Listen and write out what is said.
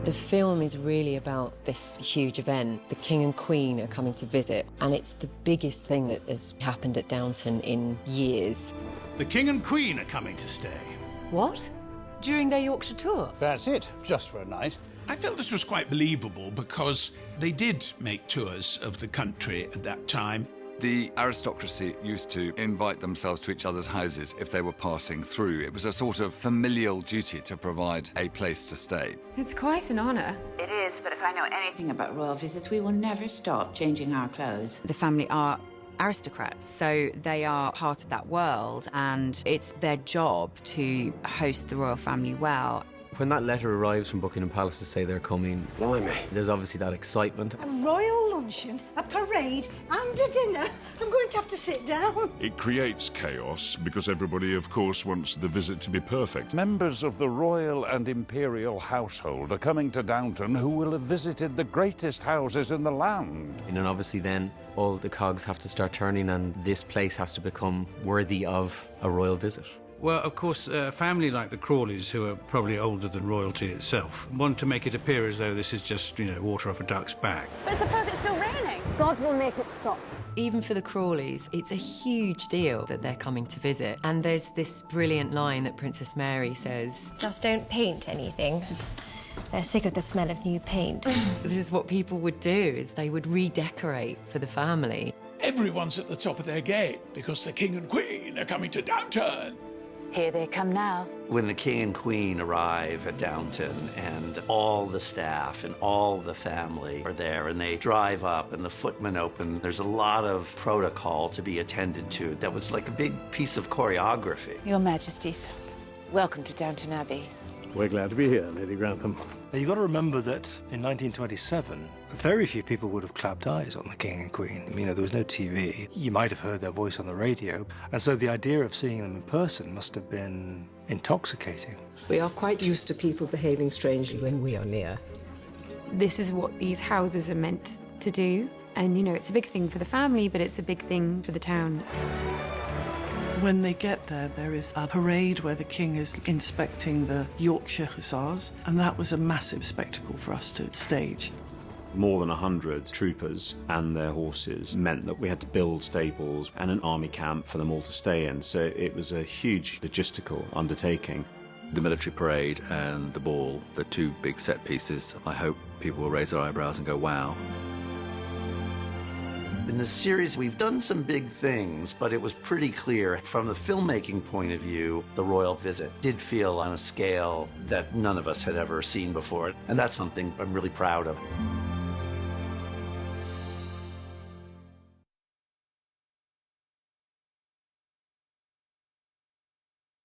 The film is really about this huge event. The King and Queen are coming to visit, and it's the biggest thing that has happened at Downton in years. The King and Queen are coming to stay. What? During their Yorkshire tour? That's it, just for a night. I felt this was quite believable because they did make tours of the country at that time. The aristocracy used to invite themselves to each other's houses if they were passing through. It was a sort of familial duty to provide a place to stay. It's quite an honour. It is, but if I know anything about royal visits, we will never stop changing our clothes. The family are aristocrats, so they are part of that world, and it's their job to host the royal family well. When that letter arrives from Buckingham Palace to say they're coming, blimey, there's obviously that excitement. A royal luncheon, a parade, and a dinner. I'm going to have to sit down. It creates chaos because everybody, of course, wants the visit to be perfect. Members of the royal and imperial household are coming to Downton who will have visited the greatest houses in the land. And then obviously then all the cogs have to start turning, and this place has to become worthy of a royal visit. Well, of course, a family like the Crawleys, who are probably older than royalty itself, want to make it appear as though this is just, water off a duck's back. But suppose it's still raining. God will make it stop. Even for the Crawleys, it's a huge deal that they're coming to visit. And there's this brilliant line that Princess Mary says, "Just don't paint anything. They're sick of the smell of new paint." this is what people would do, is they would redecorate for the family. Everyone's at the top of their game because the King and Queen are coming to Downton. Here they come now. When the King and Queen arrive at Downton and all the staff and all the family are there and they drive up and the footmen open, there's a lot of protocol to be attended to. That was like a big piece of choreography. Your Majesties, welcome to Downton Abbey. We're glad to be here, Lady Grantham. Now, you've got to remember that in 1927, very few people would have clapped eyes on the King and Queen. There was no TV. You might have heard their voice on the radio. And so the idea of seeing them in person must have been intoxicating. We are quite used to people behaving strangely when we are near. This is what these houses are meant to do. And, it's a big thing for the family, but it's a big thing for the town. When they get there, there is a parade where the king is inspecting the Yorkshire Hussars, and that was a massive spectacle for us to stage. More than 100 troopers and their horses meant that we had to build stables and an army camp for them all to stay in, so it was a huge logistical undertaking. The military parade and the ball, the two big set pieces, I hope people will raise their eyebrows and go, wow. In the series, we've done some big things, but it was pretty clear from the filmmaking point of view, the royal visit did feel on a scale that none of us had ever seen before. And that's something I'm really proud of.